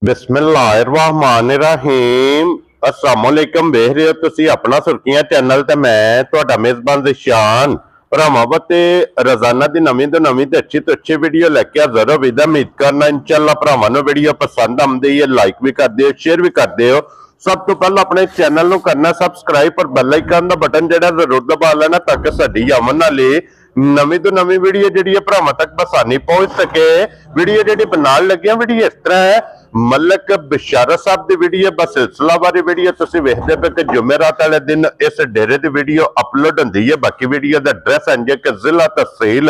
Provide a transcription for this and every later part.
बिस्मिल्लाहिर्रहमानिर्रहीम अस्सलामुअलैकुम वेख रहे हो तुसी अपना सुर्खियां चैनल ते मैं तुहाडा मेजबान ज़िशान भरावां ते रोजाना दी नवीं तो नवीं ते अच्छी वीडियो लेके हाज़र हो। उम्मीद करना इंशाअल्लाह भरावां नूं वीडियो पसंद आउंदी है, लाइक भी कर दिओ, शेयर भी कर दिओ। सब तो पहले अपने चैनल नूं करना सबसक्राइब और बेल आइकन दा बटन जेड़ा जरूर दबा लेना ताकि साडी आमन वाली नवीं तो नवीं वीडियो जिहड़ी भरावां तक आसानी पहुंच सके। वीडियो जिहड़ी बनाउण लगे वीडियो इस तरह है, मलक बिशारत साहब की वीडियो बस सिलसिलावारी वीडियो तुसीं वेखदे पे कि जुमेरात वाले दिन इस डेरे की वीडियो अपलोड होंदी है। बाकी वीडियो का एड्रैस है कि जिला तहसील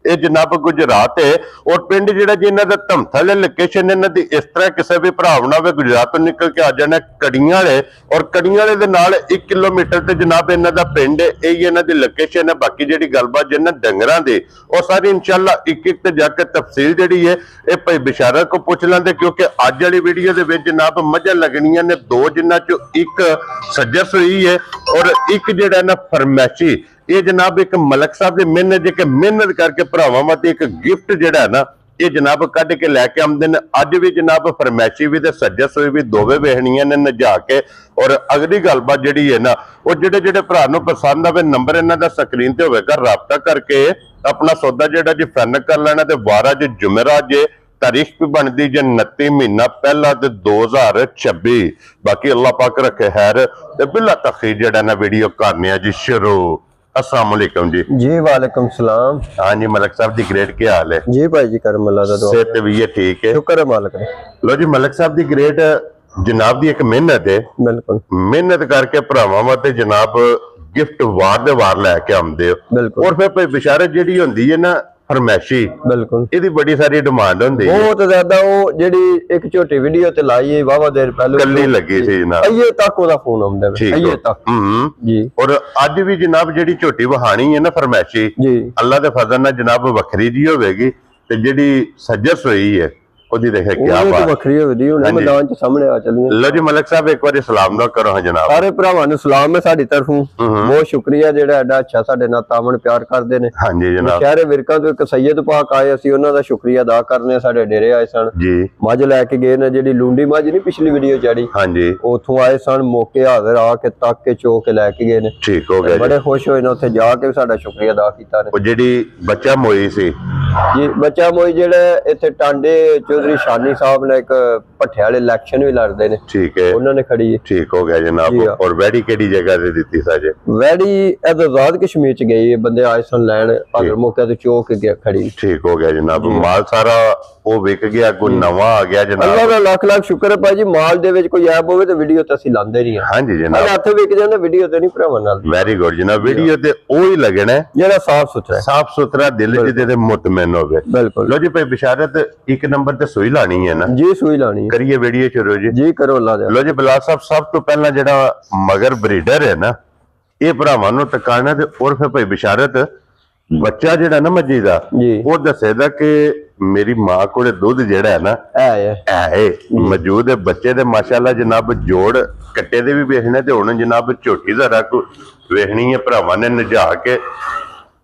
ये जनाब गुजरात है और पिंड जिहड़ा जी इन्हां दा धमथल लोकेशन इन्हां दी इस तरह किसी भी भराव नाल गुजरात तो निकल के आ जाना कड़ियां वाले और कड़ियां वाले दे नाल 1 किलोमीटर ते जनाब इन्हां दा पिंड है, यही इन्हां दी लोकेशन है। बाकी जिहड़ी गलबात जिन्हां डंगरां दी और सारी इंशाअल्लाह एक ते जाके तफसील जिहड़ी है ये भाई बिशारत को पूछ लेंदे क्योंकि अज वाली वीडियो दे विच जनाब मझां लगणियां ने 2 जिन्हां चों एक सज्जर सूई है और एक जिहड़ा ना फरमैशी। ये जनाब एक मलक साहब की मेहनत जे मेहनत करके भरावां वास्ते एक गिफ्ट जिहड़ा ना ये जनाब कढ़ के लैके आउंदे ने। अज भी जनाब फरमैशी भी ते सज्जर सूई भी दोवें वेखणियां ने नजा के। और अगली गलबात जिहड़ी है ना वो जिहड़े जिहड़े भरा नूं पसंद आवे नंबर इन्हां दा स्क्रीन ते होवेगा, राबता करके अपना सौदा जिहड़ा जी फाइनल कर लेना। ते 12 जो जुमेरात जे तारीख भी बनती जे 29 महीना पहला 2026। बाकी अल्लाह पाक रखे खैर ते बिला तखीर जिहड़ा ना वीडियो करने जी शुरू। अस्सलाम वालेकुम जी। जी वालेकुम सलाम। हाँ जी मलक साहब दी ग्रेड क्या हाल है? जी भाई जी करम अल्लाह दा दुआ सेहत भी है ठीक है, शुक्र है मालिक दा। लो जी मलक साहब दी ग्रेड जनाब दी एक मेहनत है, बिल्कुल मेहनत करके भरावां वास्ते जनाब गिफ्ट वार दे वार लैके आउंदे हो। बिल्कुल और फिर भाई बिशारत जिहड़ी हुंदी है ना फरमैशी, बिल्कुल इहदी बड़ी सारी डिमांड हुंदी है। बहुत ज्यादा वो जेडी एक छोटी वीडियो ते लाई है वावा देर पहले कल्ली लगी सी जनाब, अये तक ओदा फोन आंदा है अये तक जी। और अज भी जनाब जिहड़ी छोटी वहानी है ना फरमैशी जी अल्लाह दे फजल नाल जनाब वखरी जी होवेगी ते जिहड़ी सज्जर सोई है ओदी देखे क्या बात वखरी होदी हुन मैदान च सामने आ चली। लो जी मलक साहब एक बार सलाम ना करो। हाँ जनाब सारे भरावां नूं सलाम है साडी तरफों, बहुत शुक्रिया जेड़ा एडा अच्छा साडे नाल तामन प्यार करदे ने। हाँ जी जनाब शहर विरका तो एक सैयद पाक आए असीं उन्हां दा शुक्रिया अदा करने साडे डेरे आए सन जी। मझ लैके गए ने जेडी लूंडी मझ नहीं पिछली वीडियो चढ़ी, हाँ जी उथों आए सन मौके हाजिर आके तक के चो के लैके गए ने। ठीक हो गया बड़े खुश होए ने उत्थे जाके साडा शुक्रिया अदा कीता ने। वो जिहड़ी बच्चा मोई सी जी बच्चा मोई जेड़ा इत्थे टांडे चौधरी शानी साहब ने एक भट्ठे वाले इलेक्शन भी लड़दे ने, ठीक है उन्होंने खड़ी है। ठीक हो गया जनाब। और वैडी केड़ी जगह से दी साजे? वैडी आजाद कश्मीर च गई है, बंदे आए सन लैन अगर मौके ते चौक गया खड़ी। ठीक हो गया जनाब। माल सारा वो विक गया, कोई नवा आ गया जनाब? अल्लाह दा लाख लाख शुक्र है भाई जी। माल दे विच कोई ऐब होवे ते वीडियो ते असि लांदे नहीं। हां जी जनाब हत्थ विक जांदा वीडियो ते नहीं भरावां नाल। वेरी गुड जनाब। वीडियो ते ओही लगना है जेड़ा साफ सुथरा है, साफ सुथरा दिल जिदे ते मुतमइन होवे। बिल्कुल। लो जी भाई बिशारत एक नंबर ते सुई लानी है ना जी सुई लानी है। करिए वीडियो शुरू जी। जी करो अल्लाह दे। लो जी बिलाल साहब सब तो पहला जेड़ा मगर ब्रीडर है ना ये भरावां नूं टकाना ते और फिर भाई बिशारत बच्चा जेड़ा ना मज्जी दा वो दसेदा कि मेरी मां कोले दूध जेड़ा है ना है मौजूद है। बच्चे दे माशाल्लाह जनाब जोड़ कट्टे दे भी वेखने ते हुण जनाब झोटी दा रख वेखनी है भरावां ने नजा के।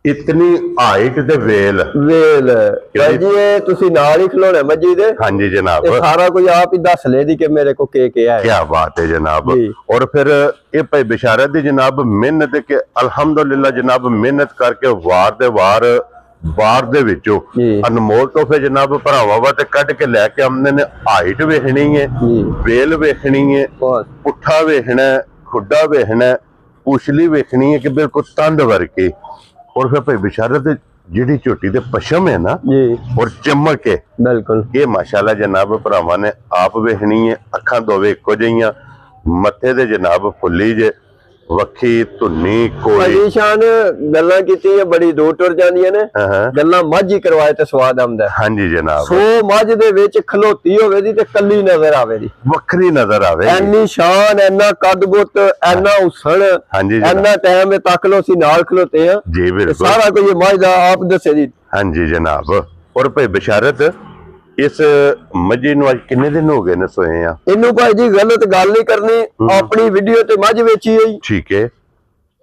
इतनी हाइट ते वेल भाई जी ये तुसी नाल ही खिलौने मज्जी दे। हाँ जी जनाब सारा कोई आप ही दस ले दी कि मेरे को के है। क्या बात है जनाब। और फिर ये भाई बिशारत दी जनाब मेहनत के अल्हम्दुलिल्लाह जनाब मेहनत करके वार दे वार बार दे विचों अनमोल तोहफे जनाब भरावां वास्ते कढ के लैके आउंदे ने। हाइट वेखनी है, वेल वेखनी है, पुट्ठा वेखना, खुड्डा वेखना, पूछली वेखनी है कि बिल्कुल तंद वर्गी। और फिर भाई बिशारत जिहड़ी झोटी दे पशम है ना और चमक है बिल्कुल ये माशाल्लाह जनाब भरावां ने आप वेखनी है। अखां दोवे इक्को जिहियां, मत्थे दे जनाब फुल्ली जे, वक्खी धुन्नी कोई शान गल्लां कीती बड़ी दूर टुर जांदियां ने। गल्लां मझ ही करवाए ते स्वाद आंदा। हां जी जनाब। सो मझ दे विच खलोती होवे दी ते कल्ली नजर आवे दी, वखरी नजर आवे, एनी शान, एना कद-बुत, एना उछल, एना टाइम तक लो सी नाल खलोते हैं जी। बिल्कुल सारा कोई मझ दा आप दसे दी। हां जी जनाब। और भाई बिशारत इस मझी नूं अज किन्ने दिन हो गए ने सोए आ? इनू भाई जी गलत गल नहीं करनी, अपनी वीडियो ते मझ वेची है। ठीक है।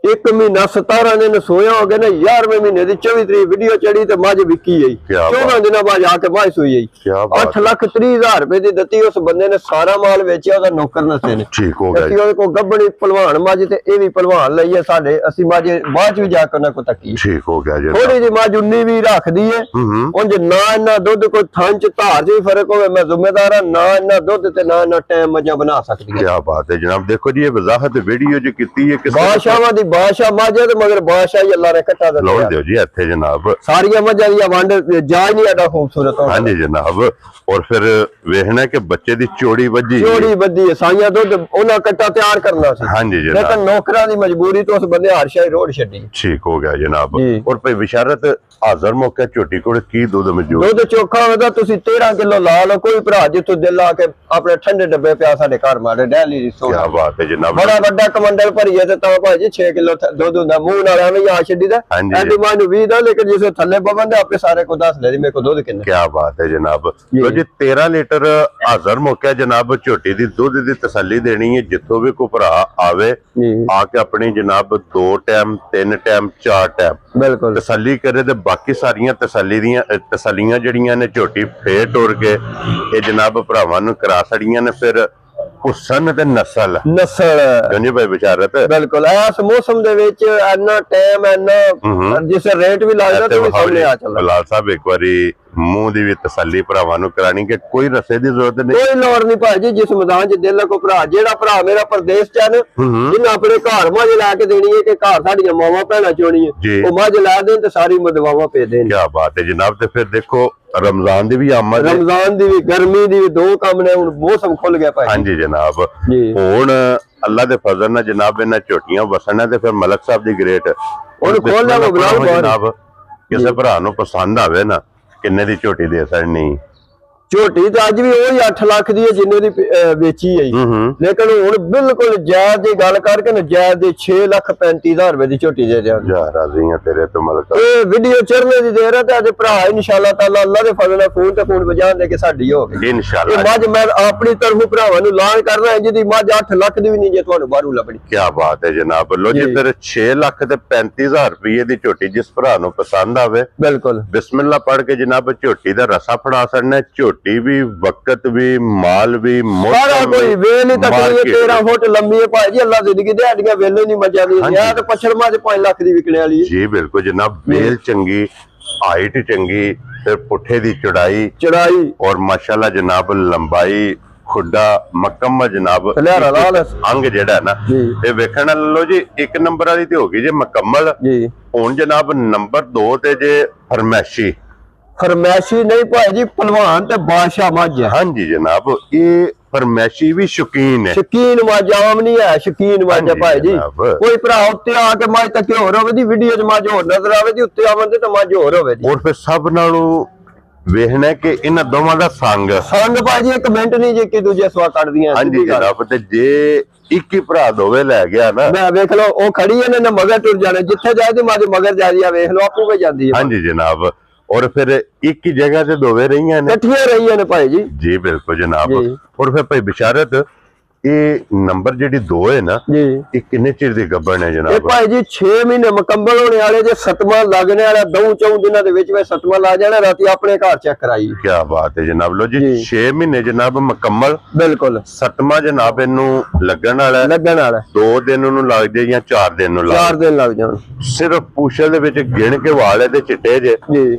1 ਮਹੀਨਾ 17 ਦਿਨ ਸੋਇਆ ਹੋ ਗਏ ਨੇ 11ਵੇਂ ਮਹੀਨੇ ਦੀ 24 ਤਰੀਕ ਵੀਡੀਓ ਚੜੀ ਤੇ ਮੱਝ ਵਿਕੀ ਗਈ 14 ਦਿਨਾਂ ਬਾਅਦ ਆ ਕੇ ਮੱਝ ਸੂਈ ਗਈ 8,30,000 ਰੁਪਏ ਦੀ ਦਿੱਤੀ ਉਸ ਬੰਦੇ ਨੇ ਸਾਰਾ ਮਾਲ ਵੇਚਿਆ ਉਹਦਾ ਨੌਕਰ ਨਸੇ ਨੇ ਠੀਕ ਹੋ ਗਿਆ ਅਸੀਂ ਉਹਦੇ ਕੋਲ ਗੱਬੜੀ ਭਲਵਾਨ ਮੱਝ ਤੇ ਇਹ ਵੀ ਭਲਵਾਨ ਲਈ ਹੈ ਸਾਡੇ ਅਸੀਂ ਮੱਝ ਬਾਅਦ ਚ ਵੀ ਜਾ ਕੇ ਉਹਨਾਂ ਕੋਲ ਤੱਕੀ ਠੀਕ ਹੋ ਗਿਆ ਜੀ ਥੋੜੀ ਜਿਹੀ ਮੱਝ 19 ਵੀ ਰੱਖਦੀ ਹੈ ਉਂਝ ਨਾ ਇੰਨਾ ਦੁੱਧ ਕੋਈ ਥਣ ਚ ਧਾਰ ਚ ਵੀ ਫਰਕ ਹੋਵੇ ਮੈਂ ਜ਼ਿੰਮੇਦਾਰ ਹਾਂ ਨਾ ਇੰਨਾ ਦੁੱਧ ਤੇ ਨਾ ਇੰਨਾ ਟਾਈਮ ਮੱਝਾਂ ਬਣਾ ਸਕਦੀ ਕੀ ਬਾਤ ਹੈ ਜਨਾਬ ਦੇਖੋ ਜੀ ਇਹ ਵਜ਼ਾਹਤ ਵੀਡੀਓ ਚ ਕੀਤੀ ਹੈ ਕਿਸੇ ਬਾਦਸ਼ਾਹਾਂ ਦੀ ਬਾਦਸ਼ਾਹ ਮੱਝ ਤੇ ਮਗਰ ਬਾਦਸ਼ਾਹ ਹੀ ਅੱਲਾ ਨੇ ਕੱਟਾ ਦਿੱਤਾ ਲੋੜ ਦਿਓ ਜੀ ਇੱਥੇ ਜਨਾਬ ਸਾਰੀਆਂ ਮੱਝਾਂ ਦੀ ਵੰਡ ਜਾਇ ਨਹੀਂ ਐਡਾ ਖੂਬਸੂਰਤ ਹੋਣਾ ਹਾਂਜੀ ਜਨਾਬ ਔਰ ਫਿਰ ਵੇਖਣਾ ਕਿ ਬੱਚੇ ਦੀ ਚੋੜੀ ਵੱਜੀ ਹੈ ਸਾਈਆਂ ਦੁੱਧ ਉਹਨਾਂ ਕੱਟਾ ਤਿਆਰ ਕਰਨਾ ਸੀ ਹਾਂਜੀ ਜਨਾਬ ਲੇਕਿਨ ਨੌਕਰਾਂ ਦੀ ਮਜਬੂਰੀ ਤੋਂ ਉਸ ਬੰਦੇ ਹਾਰਸ਼ਾਹੀ ਰੋਡ ਛੱਡੀ ਠੀਕ ਹੋ ਗਿਆ ਜਨਾਬ ਔਰ ਭਾਈ ਬਿਸ਼ਾਰਤ ਹਾਜ਼ਰ ਮੌਕੇ ਝੋਟੀ ਕੋਲ ਕੀ ਦੁੱਧ ਮੌਜੂਦ ਦੁੱਧ ਚੋਖਾ ਹੋਵੇਗਾ ਤੁਸੀਂ 13 ਕਿਲੋ ਲਾ ਲਓ ਕੋਈ ਭਰਾ ਜਿੱਥੋਂ ਦਿਲ ਲਾ ਕੇ ਆਪਣੇ ਠੰਡੇ ਡੱਬੇ ਪਿਆ ਸਾਡੇ ਘਰ ਮਾਰੇ ਡੈਲੀ ਦੀ ਸੋਨਾ ਕੀ ਬਾਤ ਹੈ ਜਨਾਬ ਬੜਾ ਵੱਡਾ ਕਮੰਡਲ ਭਰੀਏ ਤੇ ਤਾਂ ਭਾਜੀ 6 ਕਿਲੋ ਦੁੱਧ ਹੁੰਦਾ ਮੂੰਹ ਨਾਲ ਐਵੇਂ ਆ ਛੱਡੀ ਦਾ ਐਡੀ ਮਾਂ ਨੂੰ 20 ਦਾ ਲੇਕਿਨ ਜਿਸ ਥੱਲੇ ਪਵੰਦੇ ਆਪੇ ਸਾਰੇ ਕੋ ਦੱਸ ਲੈ ਜੀ ਮੇਰੇ ਕੋ ਦੁੱਧ ਕਿੰਨਾ ਕੀ ਬਾਤ ਹੈ ਜਨਾਬ ਲੋ ਜੀ 13 ਲੀਟਰ ਹਾਜ਼ਰ ਮੌਕੇ ਜਨਾਬ ਝੋਟੀ ਦੀ ਦੁੱਧ ਦੀ ਤਸੱਲੀ ਦੇਣੀ ਹੈ ਜਿੱਥੋਂ ਵੀ ਕੋ ਭਰਾ ਆਵੇ ਆ ਕੇ ਆਪਣੀ ਜਨਾਬ 2 ਟਾਈਮ 3 ਟਾਈਮ 4 ਟਾਈਮ ਬਿਲਕੁਲ ਤਸੱਲੀ ਕਰੇ ਤੇ ਬਾਕੀ ਸਾਰੀਆਂ ਤਸੱਲੀਆਂ ਜਿਹੜੀਆਂ ਨੇ ਝੋਟੀ ਫੇਰ ਟੁਰ ਕੇ ਇਹ ਜਨਾਬ ਭਰਾਵਾਂ ਨੂੰ ਕਰਾ ਛੜੀਆਂ ਨੇ ਫਿਰ ਹੁਸਨ ਤੇ ਨਸਲ ਜੰਨੀ ਭਾਈ ਬਿਸ਼ਾਰਤ ਬਿਲਕੁਲ ਇਸ ਮੌਸਮ ਦੇ ਵਿੱਚ ਇੰਨਾ ਟਾਈਮ ਇੰਨਾ ਜਿਸ ਰੇਟ ਵੀ ਲੱਗਦਾ ਤੇ ਸਾਹਮਣੇ ਆ ਚੱਲਦਾ ਬਲਾਲ ਸਾਹਿਬ ਇੱਕ ਵਾਰੀ ਮੂੰਹ ਦੀ ਵੀ ਤਸੱਲੀ ਭਰਾਵਾਂ ਨੂੰ ਕਰਾਣੀ ਕਿ ਕੋਈ ਰਸੇ ਦੀ ਜ਼ਰੂਰਤ ਨਹੀਂ ਕੋਈ ਲੋੜ ਨਹੀਂ ਭਾਜੀ ਜਿਸ ਮੈਦਾਨ 'ਚ ਦਿਲ ਕੋ ਭਰਾ ਜਿਹੜਾ ਭਰਾ ਮੇਰਾ ਪ੍ਰਦੇਸ਼ ਚ ਹਨ ਜਿਹਨਾਂ ਆਪਣੇ ਘਰ ਮੱਝ ਲੈ ਕੇ ਦੇਣੀ ਹੈ ਕਿ ਘਰ ਸਾਡੀਆਂ ਮਾਵਾਂ ਭੈਣਾਂ ਚੋਣੀ ਹੈ ਉਹ ਮੱਝ ਲੈ ਦੇਣ ਤੇ ਸਾਰੀ ਮਦਵਾਵਾਂ ਭੇਜ ਦੇਣ ਕੀ ਬਾਤ ਹੈ ਜਨਾਬ ਤੇ ਫਿਰ ਦੇਖੋ ਰਮਜ਼ਾਨ ਦੀ ਵੀ ਆਮਦ ਹੈ ਰਮਜ਼ਾਨ ਦੀ ਵੀ ਗਰਮੀ ਦੀ ਵੀ ਦੋ ਕੰਮ ਨੇ ਹੁਣ ਮੌਸਮ ਖੁੱਲ ਗਿਆ ਭਾਈ ਹਾਂਜੀ ਜਨਾਬ ਹੁਣ ਅੱਲਾ ਦੇ ਫਜ਼ਲ ਨਾਲ ਜਨਾਬ ਇਹਨਾਂ ਝੋਟੀਆਂ ਵਸਣਾ ਤੇ ਫਿਰ ਮਲਕ ਸਾਹਿਬ ਦੀ ਗ੍ਰੇਟ ਹੁਣ ਖੋਲ ਲਿਆ ਬਲਾਲ ਜਨਾਬ ਕਿਸੇ ਭਰਾ ਨੂੰ ਪਸੰਦ ਆਵੇ ਨਾ ਕਿੰਨੇ ਦੀ ਝੋਟੀ ਦੇ ਸਕਣੀ ਝੋਟੀ ਤਾਂ ਅੱਜ ਵੀ ਉਹੀ 8 ਲੱਖ ਦੀ ਹੈ ਜਿੰਨੇ ਦੀ ਵੇਚੀ ਹੈ ਲੇਕਿਨ ਹੁਣ ਬਿਲਕੁਲ ਜਾਇਜ਼ ਦੀ ਗੱਲ ਕਰਕੇ ਨਜਾਇਜ਼ ਦੀ 6,35,000 ਰੁਪਏ ਦੀ ਝੋਟੀ ਦੇ ਦਿਆਂਗੇ ਯਾਰ ਰਾਜ਼ੀਆਂ ਤੇਰੇ ਤੋਂ ਮਲਕ ਇਹ ਵੀਡੀਓ ਚੜਨੇ ਦੀ ਦੇਰ ਹੈ ਤੇ ਅੱਜ ਭਰਾ ਇਨਸ਼ਾਅੱਲਾ ਤਾਲਾ ਅੱਲਾ ਦੇ ਫਜ਼ਲ ਨਾਲ ਫੋਨ ਤੇ ਫੋਨ ਵਜਾਣ ਦੇ ਕੇ ਸਾਡੀ ਹੋ ਗਈ ਇਨਸ਼ਾਅੱਲਾ ਇਹ ਮੱਝ ਮੈਂ ਆਪਣੀ ਤਰਫੋਂ ਭਰਾਵਾਂ ਨੂੰ ਐਲਾਨ ਕਰਨਾ ਜਿਹਦੀ ਮੱਝ 8 ਲੱਖ ਦੀ ਵੀ ਨਹੀਂ ਜੇ ਤੁਹਾਨੂੰ ਬਾਹਰੋਂ ਲੱਭਣੀ ਕੀ ਬਾਤ ਹੈ ਜਨਾਬ ਲੋ ਜੀ ਫਿਰ 6,35,000 ਰੁਪਏ ਦੀ ਝੋਟੀ ਜਿਸ ਭਰਾ ਨੂੰ ਪਸੰਦ ਆਵੇ ਬਿਲਕੁਲ ਬਿਸਮਿਲ੍ਲਾ ਪੜ੍ਹ ਕੇ ਜਨਾਬ ਝੋਟੀ ਦਾ ਰਸਾ ਫੜਾ ਛੱਡਣਾ ਝੋਟੀ ਵੀ ਵਕਤ ਵੀ ਮਾਲ ਵੀ ਸਾਰਾ ਕੋਈ ਵੇਲ ਹੀ ਤੱਕ 13 ਫੁੱਟ ਲੰਮੀ ਹੈ ਭਾਜੀ ਅੱਲਾ ਜ਼ਿੰਦਗੀ ਦੇ ਹੱਡੀਆਂ ਵੇਲੇ ਨਹੀਂ ਮੱਝਾਂ ਦੀ ਯਾਰ ਤੇ ਪਛੜਮਾ ਚ 5 ਲੱਖ ਦੀ ਵਿਕਣੇ ਵਾਲੀ ਜੀ ਬਿਲਕੁਲ ਜਨਾਬ ਵੇਲ ਚੰਗੀ ਹਾਈਟ ਚੰਗੀ ਫਿਰ ਪੁੱਠੇ ਦੀ ਚੜਾਈ ਔਰ ਮਾਸ਼ਾਅੱਲਾ ਜਨਾਬ ਲੰਬਾਈ ਖੁੱਡਾ ਮੁਕੰਮਲ ਜਨਾਬ ਅੰਗ ਜਿਹੜਾ ਨਾ ਇਹ ਵੇਖਣ ਲੋ ਜੀ 1 ਨੰਬਰ ਵਾਲੀ ਤੇ ਹੋ ਗਈ ਜੇ ਮੁਕੰਮਲ ਜੀ ਹੁਣ ਜਨਾਬ ਨੰਬਰ 2 ਤੇ ਜੇ ਫਰਮੈਸ਼ੀ ਨਹੀਂ ਭਾਜੀ ਪਹਿਲਵਾਨ ਤੇ ਬਾਦਸ਼ਾਹ ਮੱਝ ਹੈ ਹਾਂਜੀ ਜਨਾਬ ਇਹ ਫਰਮੈਸ਼ੀ ਵੀ ਸ਼ੌਕੀਨ ਹੈ ਸ਼ੌਕੀਨ ਮੱਝ ਆਮ ਨਹੀਂ ਹੈ ਸ਼ੌਕੀਨ ਮੱਝ ਹੈ ਭਾਜੀ ਕੋਈ ਭਰਾ ਉੱਤੇ ਆ ਕੇ ਮੱਝ ਤੱਕ ਹੋਰ ਹੋਵੇ ਦੀ ਵੀਡੀਓ 'ਚ ਮੱਝ ਹੋਰ ਨਜ਼ਰ ਆਵੇ ਦੀ ਉੱਤੇ ਆਵੰਦੇ ਤਾਂ ਮੱਝ ਹੋਰ ਹੋਵੇ ਦੀ ਔਰ ਫਿਰ ਸਭ ਨਾਲੋਂ ਵੇਖਣਾ ਕਿ ਇਹਨਾਂ ਦੋਵਾਂ ਦਾ ਸੰਗ ਭਾਜੀ ਇੱਕ ਮਿੰਟ ਨਹੀਂ ਜੇ ਕਿ ਦੂਜੇ ਸਵਾ ਕੱਢਦੀਆਂ ਹਾਂਜੀ ਜਨਾਬ ਤੇ ਜੇ ਇੱਕ ਹੀ ਭਰਾ ਦੋਵੇਂ ਲੈ ਗਿਆ ਨਾ ਮੈਂ ਵੇਖ ਲਓ ਉਹ ਖੜੀ ਹੈ ਨਾ ਮਗਰ ਟੁਰ ਜਾਣਾ ਜਿੱਥੇ ਜਾਏ ਮੱਝ ਮਗਰ ਜਾਂਦੀ ਆ ਵੇਖ ਲਓ ਆਪੂ ਵੀ ਜਾਂਦੀ ਹੈ ਹਾਂਜੀ ਜਨਾਬ ਔਰ ਫਿਰ ਇੱਕ ਹੀ ਜਗ੍ਹਾ ਤੇ ਦੋਵੇਂ ਰਹੀਆਂ ਨੇ ਇਕੱਠੀਆਂ ਰਹੀਆਂ ਨੇ ਭਾਈ ਜੀ ਬਿਲਕੁਲ ਜਨਾਬ ਔਰ ਫਿਰ ਭਾਈ ਬਿਸ਼ਾਰਤ ਇਹ ਨੰਬਰ ਜਿਹੜੀ 2 ਹੈ ਨਾ ਇਹ ਕਿੰਨੇ ਚਿਰ ਦੀ ਗੱਭਣ ਹੈ ਜਨਾਬ ਇਹ ਭਾਈ ਜੀ 6 ਮਹੀਨੇ ਮੁਕੰਮਲ ਹੋਣੇ ਵਾਲੇ ਜੇ 7ਵਾਂ ਲੱਗਣੇ ਵਾਲਾ 2 ਦਿਨਾਂ ਦੇ ਵਿੱਚ 7ਵਾਂ ਲੱਗ ਜਾਣਾ ਰਾਤੀ ਆਪਣੇ ਘਰ ਚੈੱਕ ਕਰਾਈ ਕੀ ਬਾਤ ਹੈ ਜਨਾਬ ਲੋ ਜੀ 6 ਮਹੀਨੇ ਜਨਾਬ ਮੁਕੰਮਲ ਬਿਲਕੁਲ 7ਵਾਂ ਜਨਾਬ ਇਹਨੂੰ ਲੱਗਣ ਵਾਲਾ 2 ਦਿਨ ਉਹਨੂੰ ਲੱਗ ਜਾਏ ਜਾਂ 4 ਦਿਨ ਨੂੰ 4 ਦਿਨ ਲੱਗ ਜਾਣ ਸਿਰਫ ਪੂਛਲ ਦੇ ਵਿੱਚ ਗਿਣ ਕੇ ਵਾਲ ਇਹਦੇ ਚਿੱਟੇ ਜੇ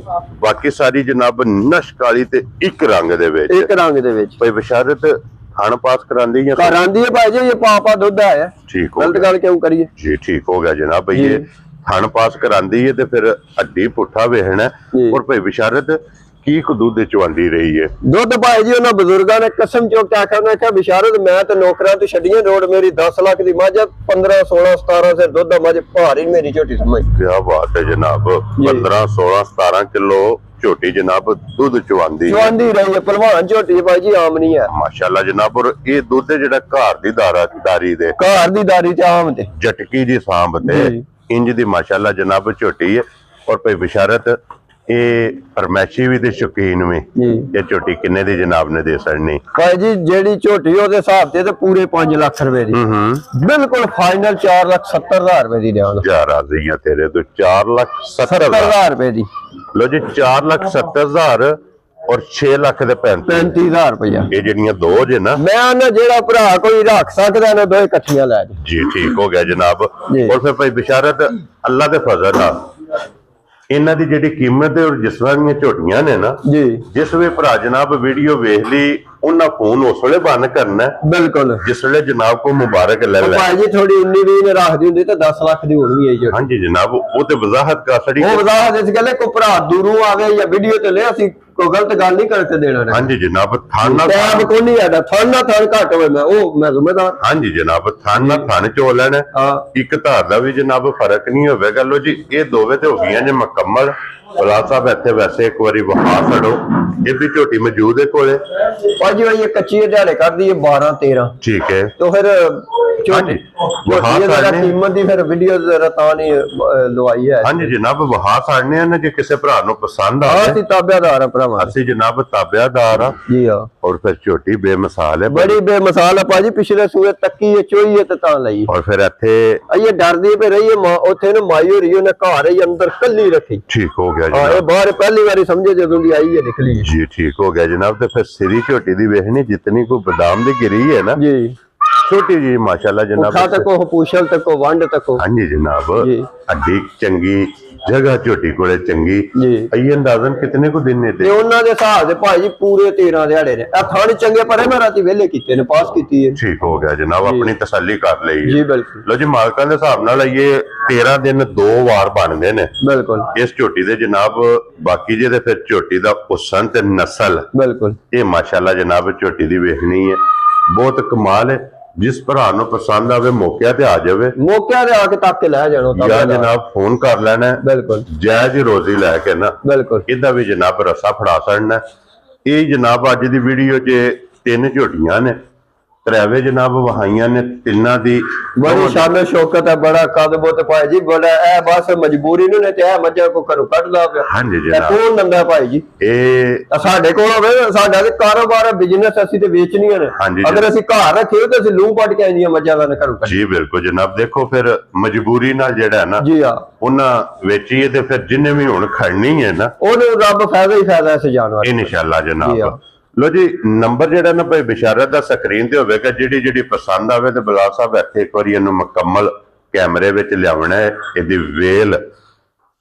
ਬਾਕੀ ਸਾਰੀ ਜਨਾਬ ਨਸ਼ ਕਾਲੀ ਤੇ ਇੱਕ ਰੰਗ ਦੇ ਵਿੱਚ ਭਾਈ ਬਿਸ਼ਾਰਤ ਖਾਣ ਪਾਸ ਕਰਾਂਦੀ ਹੈ ਭਾਈ ਜੀ ਇਹ ਪਾਪਾ ਦੁੱਧ ਆਇਆ ਠੀਕ ਹੋ ਗਲਤ ਗੱਲ ਕਿਉਂ ਕਰੀਏ ਜੀ ਠੀਕ ਹੋ ਗਿਆ ਜਨਾਬ ਭਈ ਇਹ ਖਾਣ ਪਾਸ ਕਰਾਂਦੀ ਹੈ ਤੇ ਫਿਰ ਹੱਡੀ ਪੁੱਠਾ ਵੇਖਣਾ ਔਰ ਭਾਈ ਬਿਸ਼ਾਰਤ ਕੀ ਦੁੱਧ ਚਵਾਂਦੀ ਰਹੀ ਹੈ ਦੁੱਧ ਭਾਈ ਜੀ ਉਹਨਾਂ ਬਜ਼ੁਰਗਾਂ ਨੇ ਕਸਮ ਚੋਕ ਕੇ ਆਖਿਆ ਕਿ ਬਿਸ਼ਾਰਤ ਮੈਂ ਤੇ ਨੌਕਰਾਂ ਤੋਂ ਛੱਡੀਆਂ ਰੋਡ ਮੇਰੀ 10 ਲੱਖ ਦੀ ਮੱਝ 15 16 17 ਸੇ ਦੁੱਧ ਮੱਝ ਭਾਰੀ ਮੇਰੀ ਝੋਟੀ ਸਮਝ ਕੀ ਬਾਤ ਹੈ ਜਨਾਬ 15 16 17 ਕਿਲੋ ਝੋਟੀ ਜਨਾਬ ਦੁੱਧ ਚਵਾਂਦੀ ਰਹੀ ਹੈ ਪਹਿਲਵਾਨ ਝੋਟੀ ਭਾਈ ਜੀ ਆਮ ਨਹੀਂ ਹੈ ਮਾਸ਼ਾਅੱਲਾ ਜਨਾਬ ਔਰ ਇਹ ਦੁੱਧ ਜਿਹੜਾ ਘਰ ਦੀ ਦਾਰੀ ਦੇ ਘਰ ਦੀ ਦਾਰੀ ਤੇ ਆਮ ਤੇ ਜਟਕੀ ਦੀ ਸਾਂਭ ਤੇ ਇੰਜ ਦੀ ਮਾਸ਼ਾਅੱਲਾ ਜਨਾਬ ਝੋਟੀ ਹੈ ਔਰ ਭਾਈ ਬਿਸ਼ਾਰਤ ਇਹ ਫਰਮੈਸ਼ੀ ਵੀ ਤੇ ਸ਼ੌਕੀਨ ਵੀ ਜੀ ਇਹ ਝੋਟੀ ਕਿੰਨੇ ਦੀ ਜਨਾਬ ਨੇ ਦੇ ਸੜਨੀ? ਭਾਈ ਜੀ ਜਿਹੜੀ ਝੋਟੀ ਉਹਦੇ ਹਿਸਾਬ ਤੇ ਪੂਰੇ 5 ਲੱਖ ਰੁਪਏ ਦੀ ਬਿਲਕੁਲ ਫਾਈਨਲ 4,70,000 ਰੁਪਏ ਦੀ ਦੇਵਾਂਗਾ। ਯਾਰ ਰਾਜ਼ੀਆਂ ਤੇਰੇ ਤੋਂ 4,70,000 ਰੁਪਏ ਦੀ। ਲੋ ਜੀ 4,70,000 ਔਰ 6 ਲੱਖ ਦੇ 35,000 ਰੁਪਇਆ। ਇਹ ਜਿਹੜੀਆਂ ਦੋ ਜੇ ਨਾ ਮੈਂ ਨਾ ਜਿਹੜਾ ਭਰਾ ਕੋਈ ਰੱਖ ਸਕਦਾ ਨਾ ਦੋਏ ਇਕੱਠੀਆਂ ਲੈ ਜੀ ਠੀਕ ਹੋ ਗਿਆ ਜਨਾਬ। ਔਰ ਫਿਰ ਭਾਈ ਬਿਸ਼ਾਰਤ ਅੱਲਾ ਦੇ ਫਜ਼ਲ ਨਾਲ ਇਹਨਾਂ ਦੀ ਜਿਹੜੀ ਕੀਮਤ ਹੈ ਔਰ ਜਿਸ ਤਰ੍ਹਾਂ ਦੀਆਂ ਝੋਟੀਆਂ ਨੇ ਨਾ ਜੀ ਜਿਸ ਵੇ ਭਰਾ ਜਨਾਬ ਵੀਡੀਓ ਵੇਖ ਲਈ ਉਹਨਾਂ ਫੋਨ ਉਸ ਵੇਲੇ ਬੰਦ ਕਰਨਾ ਬਿਲਕੁਲ ਜਿਸ ਵੇਲੇ ਜਨਾਬ ਕੋ ਮੁਬਾਰਕ ਲੈ ਲੈ। ਭਾਈ ਜੀ ਥੋੜੀ 19-20 ਨੇ ਰੱਖਦੀ ਹੁੰਦੀ ਤਾਂ 10 ਲੱਖ ਦੀ ਹੋਣੀ ਹੈ ਜੀ। ਹਾਂਜੀ ਜਨਾਬ ਉਹ ਤੇ ਵਜ਼ਾਹਤ ਕਰ ਛੜੀ ਉਹ ਵਜ਼ਾਹਤ ਇਸ ਗੱਲ ਕੋ ਭਰਾ ਦੂਰੋਂ ਆਵੇ ਜਾਂ ਵੀਡੀਓ ਤੇ ਲੈ ਅਸੀਂ ਕੋਈ ਗਲਤ ਗੱਲ ਨਹੀਂ ਕਰਕੇ ਦੇਣਾ। ਹਾਂਜੀ ਜਨਾਬ ਥਾਣਾ ਟੈਬ ਕੋ ਨਹੀਂ ਆਦਾ ਥਾਣਾ ਥਾਣ ਘੱਟ ਹੋਵੇ ਮੈਂ ਜ਼ਿੰਮੇਦਾਰ। ਹਾਂਜੀ ਜਨਾਬ ਥਾਣਾ ਥਾਣ ਚੋ ਲੈਣਾ ਇੱਕ ਧਾਰ ਦਾ ਵੀ ਜਨਾਬ ਫਰਕ ਨਹੀਂ ਹੋਵੇਗਾ। ਲੋ ਜੀ ਇਹ ਦੋਵੇਂ ਤੇ ਹੋ ਗਈਆਂ ਜੇ ਮੁਕੰਮਲ। ਬਲਾਲ ਸਾਹਿਬ ਇੱਥੇ ਵੈਸੇ ਇੱਕ ਵਾਰੀ ਵਹਾ ਛੜੋ ਇਹ ਵੀ ਝੋਟੀ ਮੌਜੂਦ ਹੈ ਕੋਲੇ ਭਾਜੀ ਇਹ ਕੱਚੀ ਦਿਹਾੜੇ ਕਰਦੀ ਹੈ 12-13 ਠੀਕ ਹੈ तो फिर ਝੋਟੀ ਦਾ ਕੀਮਤ ਦੀ ਫਿਰ ਵੀਡੀਓ ਜ਼ਰਾ ਤਾਂ ਨਹੀਂ ਲਵਾਈ ਹੈ। ਹਾਂਜੀ ਜਨਾਬ ਵਹਾ ਸਾੜਨੇ ਆ ਨਾ ਜੇ ਕਿਸੇ ਭਰਾ ਨੂੰ ਪਸੰਦ ਆਵੇ ਅਸੀਂ ਤਾਬਿਆਦਾਰ ਆ ਭਰਾਵਾ ਅਸੀਂ ਜਨਾਬ ਤਾਬਿਆਦਾਰ ਆ ਜੀ ਆ। ਔਰ ਫਿਰ ਝੋਟੀ ਬੇਮਿਸਾਲ ਹੈ ਬੜੀ ਬੇਮਿਸਾਲ ਹੈ ਭਾਜੀ ਪਿਛਲੇ ਸੂਏ ਤੱਕੀ ਹੈ ਚੋਈ ਹੈ ਤੇ ਤਾਂ ਲਈ ਔਰ ਫਿਰ ਇੱਥੇ ਇਹ ਡਰਦੀ ਪਈ ਰਹੀ ਹੈ ਉੱਥੇ ਨਾ ਮਾਈ ਹੋ ਰਹੀ ਉਹਨੇ ਘਰ ਹੀ ਅੰਦਰ ਕੱਲੀ ਰੱਖੀ। ਠੀਕ ਹੋ ਗਿਆ ਇਹ ਬਾਹਰ ਪਹਿਲੀ ਵਾਰੀ ਸਮਝੇ ਜਦੋਂ ਦੀ ਆਈ ਹੈ ਨਿਕਲੀ ਜੀ ਠੀਕ ਹੋ ਗਿਆ ਜਨਾਬ। ਤੇ ਫਿਰ ਸਿਰੀ ਝੋਟੀ ਦੀ ਵੇਖਣੀ ਜਿਤਨੀ ਕੋ ਬਦਾਮ ਦੀ ਗਿਰੀ ਹੈ ਨਾ ਜੀ छोटी जी माशाल्लाह जनाब तक पूछल तक वंड तक हाँ जी जनाब हड्डी चंगी जगह झोटी कोले चंगी जी ये अंदाजन कितने को दिन ने ते ਉਹਨਾਂ ਦੇ ਹਿਸਾਬ ਦੇ ਭਾਈ ਪੂਰੇ 13 ਦਿਹਾੜੇ ਨੇ ਆ ਥਾਣ ਚੰਗੇ ਪਰ ਮੈਂ ਰਾਤੀ ਵੇਲੇ ਕੀਤੇ ਨੇ ਪਾਸ ਕੀਤੀ ਹੈ। ठीक हो गया जनाब अपनी तसल्ली कर ਲਈ जी बिल्कुल। लो जी मालकां ਦੇ ਹਿਸਾਬ ਨਾਲ ਇਹ 13 ਦਿਨ 2 ਵਾਰ ਬਣਦੇ ਨੇ बिल्कुल। ਇਸ ਝੋਟੀ ਦੇ ਜਨਾਬ ਬਾਕੀ ਜਿਹਦੇ ਫਿਰ ਝੋਟੀ ਦਾ ਹੁਸਨ ਤੇ ਨਸਲ बिल्कुल ਇਹ ਮਾਸ਼ਾਅੱਲਾ ਜਨਾਬ ਝੋਟੀ ਦੀ ਵੇਖਣੀ ਹੈ ਬਹੁਤ ਕਮਾਲ ਹੈ। जिस भरा नु पसंद आवे मौके ते आ जावे मौके ते आके तक के ले जानो या जनाब फोन कर लेना है। बिल्कुल जायज रोजी लैके ना बिल्कुल इदा भी जनाब रस्सा फड़ा छड़ना। ये जनाब अज दी वीडियो च 3 झोटियां ने त्रेवे जनाब वहाइयां ने तिन्ना दी बड़ी शान शौकत है बड़ा कद बुत भाई जी बड़ा ए बस मजबूरी नु ने ते मज्जा को करो कट ला पे। हां जी जनाब कौन नंदा भाई जी ए साडे कोल होवे साडा ते कारोबार बिजनेस असि ते बेचणीਆਂ ने अगर असि घर रखे ते असि लू पट के आंदियां मज्जा दा करो जी बिल्कुल जनाब। देखो फिर मजबूरी नाल जेड़ा है ना जी हां ਉਹਨਾਂ ਵੇਚੀਏ ਤੇ ਫਿਰ ਜਿੰਨੇ ਵੀ ਹੁਣ ਖੜਨੀ ਹੈ ਨਾ ਉਹਨੂੰ ਰੱਬ ਫਾਇਦਾ ਹੀ ਫਾਇਦਾ ਇਸ ਜਾਨਵਰ ਇਨਸ਼ਾਅੱਲਾ ਜਨਾਬ। ਲੋ ਜੀ ਨੰਬਰ ਜਿਹੜਾ ਨਾ ਭਾਈ ਬਿਸ਼ਾਰਤ ਦਾ ਸਕਰੀਨ ਤੇ ਹੋਵੇਗਾ ਜਿਹੜੀ ਪਸੰਦ ਆਵੇ ਤੇ ਬਲਾਲ ਸਾਹਿਬ ਇੱਥੇ ਇੱਕ ਵਾਰੀ ਇਹਨੂੰ ਮੁਕੰਮਲ ਕੈਮਰੇ ਵਿੱਚ ਲਿਆਉਣਾ ਹੈ। ਇਹਦੀ ਵੇਲ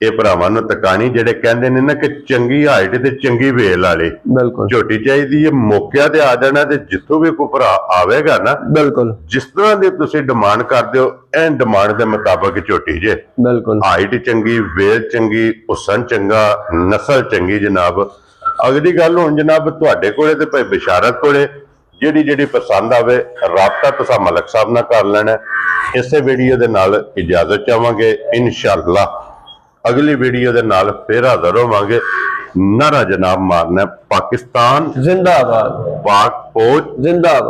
ਇਹ ਭਰਾਵਾਂ ਨੂੰ ਤਕਾਣੀ ਜਿਹੜੇ ਕਹਿੰਦੇ ਨੇ ਨਾ ਕਿ ਚੰਗੀ ਹਾਈਟ ਤੇ ਚੰਗੀ ਵੇਲ ਵਾਲੀ ਬਿਲਕੁਲ ਝੋਟੀ ਚਾਹੀਦੀ ਹੈ। ਮੌਕਿਆਂ ਤੇ ਆ ਜਾਣਾ ਤੇ ਜਿੱਥੋਂ ਵੀ ਕੋਈ ਭਰਾ ਆਵੇਗਾ ਨਾ ਬਿਲਕੁਲ ਜਿਸ ਤਰ੍ਹਾਂ ਦੀ ਤੁਸੀਂ ਡਿਮਾਂਡ ਕਰਦੇ ਹੋ ਐਂ ਡਿਮਾਂਡ ਦੇ ਮੁਤਾਬਕ ਝੋਟੀ ਜੇ ਬਿਲਕੁਲ ਹਾਈਟ ਚੰਗੀ ਵੇਲ ਚੰਗੀ ਹੁਸਨ ਚੰਗਾ ਨਸਲ ਚੰਗੀ ਜਨਾਬ। ਅਗਲੀ ਗੱਲ ਹੁਣ ਜਨਾਬ ਤੁਹਾਡੇ ਕੋਲੇ ਤੇ ਭਾਈ ਬਿਸ਼ਾਰਤ ਕੋਲੇ ਜਿਹੜੀ ਪਸੰਦ ਆਵੇ ਰਾਬਤਾ ਤੁਸੀਂ ਮਲਕ ਸਾਹਿਬ ਨਾਲ ਕਰ ਲੈਣਾ। ਇਸੇ ਵੀਡੀਓ ਦੇ ਨਾਲ ਇਜਾਜ਼ਤ ਚਾਹਾਂਗੇ ਇਨਸ਼ਾਅੱਲਾ ਅਗਲੀ ਵੀਡੀਓ ਦੇ ਨਾਲ ਫਿਰ ਹਾਜ਼ਰ ਹੋਵਾਂਗੇ। ਨਾਰਾ ਜਨਾਬ ਮਾਰਨਾ ਪਾਕਿਸਤਾਨ जिंदाबाद पाक फौज जिंदाबाद।